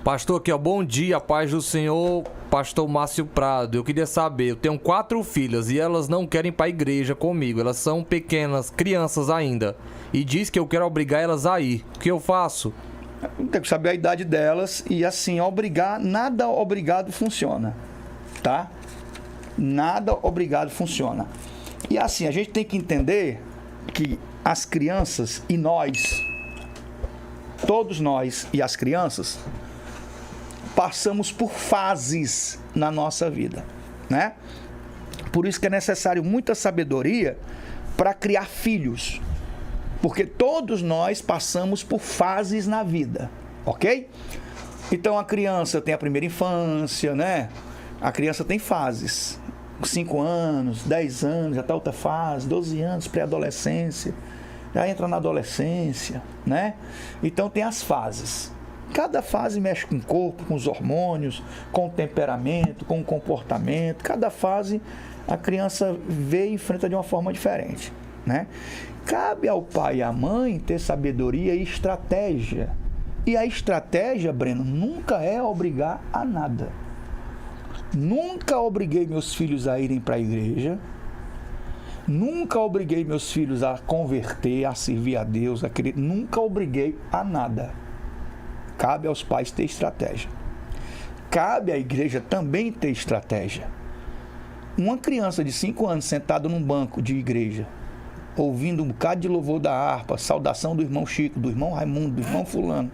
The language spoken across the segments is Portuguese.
Pastor, aqui ó, bom dia, paz do Senhor, pastor Márcio Prado. Eu queria saber, eu tenho 4 filhas e elas não querem ir para a igreja comigo. Elas são pequenas, crianças ainda. E diz que eu quero obrigar elas a ir. O que eu faço? Tem que saber a idade delas e assim, obrigar, nada obrigado funciona, tá? Nada obrigado funciona. E assim, a gente tem que entender que as crianças e nós, todos nós e as crianças, passamos por fases na nossa vida, né? Por isso que é necessário muita sabedoria para criar filhos, porque todos nós passamos por fases na vida, ok? Então a criança tem a primeira infância, né? A criança tem fases, 5 anos, 10 anos, já está outra fase, 12 anos, pré-adolescência, já entra na adolescência, né? Então tem as fases. Cada fase mexe com o corpo, com os hormônios, com o temperamento, com o comportamento. Cada fase a criança vê e enfrenta de uma forma diferente, né? Cabe ao pai e à mãe ter sabedoria e estratégia. E a estratégia, Breno, nunca é obrigar a nada. Nunca obriguei meus filhos a irem para a igreja. Nunca obriguei meus filhos a converter, a servir a Deus, a querer. Nunca obriguei a nada. Cabe aos pais ter estratégia. Cabe à igreja também ter estratégia. Uma criança de 5 anos sentada num banco de igreja, ouvindo um bocado de louvor da harpa, saudação do irmão Chico, do irmão Raimundo, do irmão fulano,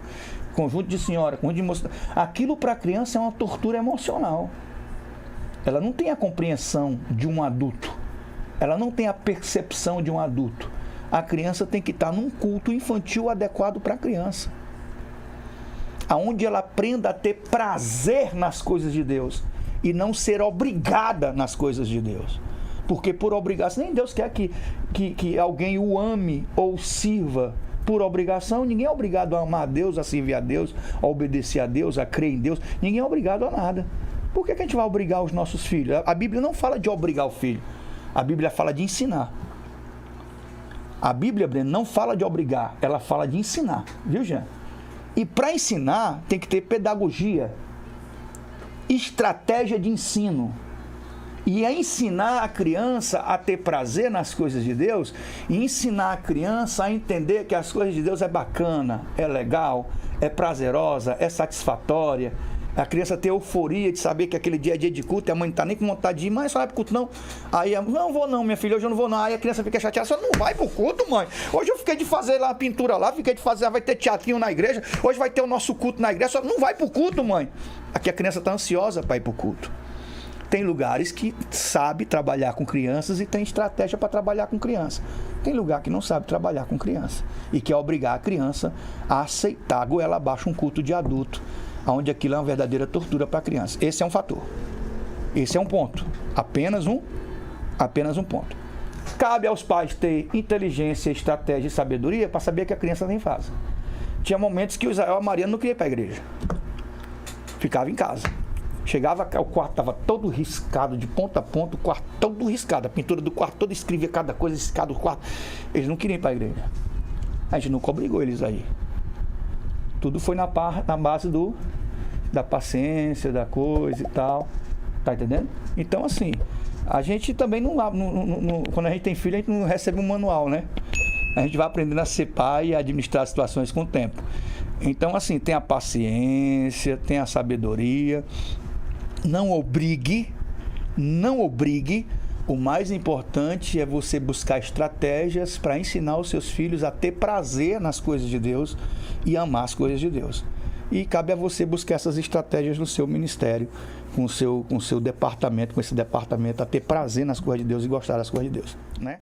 conjunto de senhora, conjunto de moça, aquilo para a criança é uma tortura emocional. Ela não tem a compreensão de um adulto. Ela não tem a percepção de um adulto. A criança tem que estar num culto infantil adequado para a criança, aonde ela aprenda a ter prazer nas coisas de Deus e não ser obrigada nas coisas de Deus. Porque por obrigação, nem Deus quer que alguém o ame ou sirva por obrigação. Ninguém é obrigado a amar a Deus, a servir a Deus, a obedecer a Deus, a crer em Deus. Ninguém é obrigado a nada. Por que a gente vai obrigar os nossos filhos? A Bíblia não fala de obrigar o filho. A Bíblia fala de ensinar. A Bíblia, Breno, não fala de obrigar, ela fala de ensinar. Viu, Jean? E para ensinar, tem que ter pedagogia, estratégia de ensino. E é ensinar a criança a ter prazer nas coisas de Deus, e ensinar a criança a entender que as coisas de Deus é bacana, é legal, é prazerosa, é satisfatória. A criança ter euforia de saber que aquele dia é dia de culto e a mãe não está nem com vontade de ir, mãe, só vai pro culto não. Aí, não vou não, minha filha, hoje eu não vou não. Aí a criança fica chateada, só não vai pro culto, mãe. Hoje eu fiquei de fazer lá a pintura lá, fiquei de fazer, vai ter teatrinho na igreja, hoje vai ter o nosso culto na igreja, só não vai pro culto, mãe. Aqui a criança está ansiosa para ir pro culto. Tem lugares que sabe trabalhar com crianças e tem estratégia para trabalhar com criança. Tem lugar que não sabe trabalhar com criança e quer obrigar a criança a aceitar goela abaixo um culto de adulto, onde aquilo é uma verdadeira tortura para a criança. Esse é um fator. Esse é um ponto. Apenas um ponto. Cabe aos pais ter inteligência, estratégia e sabedoria para saber que a criança tem fase. Tinha momentos que o Israel, a Maria não queria ir para a igreja. Ficava em casa. Chegava, o quarto estava todo riscado, de ponta a ponta, o quarto todo riscado. A pintura do quarto toda, escrevia cada coisa, riscado o quarto. Eles não queriam ir para a igreja. A gente nunca obrigou eles a ir. Tudo foi na base da paciência, da coisa e tal. Tá entendendo? Então, assim, a gente também quando a gente tem filho, a gente não recebe um manual, né? A gente vai aprendendo a ser pai e a administrar as situações com o tempo. Então, assim, tem a paciência, tem a sabedoria. Não obrigue. O mais importante é você buscar estratégias para ensinar os seus filhos a ter prazer nas coisas de Deus e amar as coisas de Deus. E cabe a você buscar essas estratégias no seu ministério, com o seu departamento, com esse departamento, a ter prazer nas coisas de Deus e gostar das coisas de Deus, né?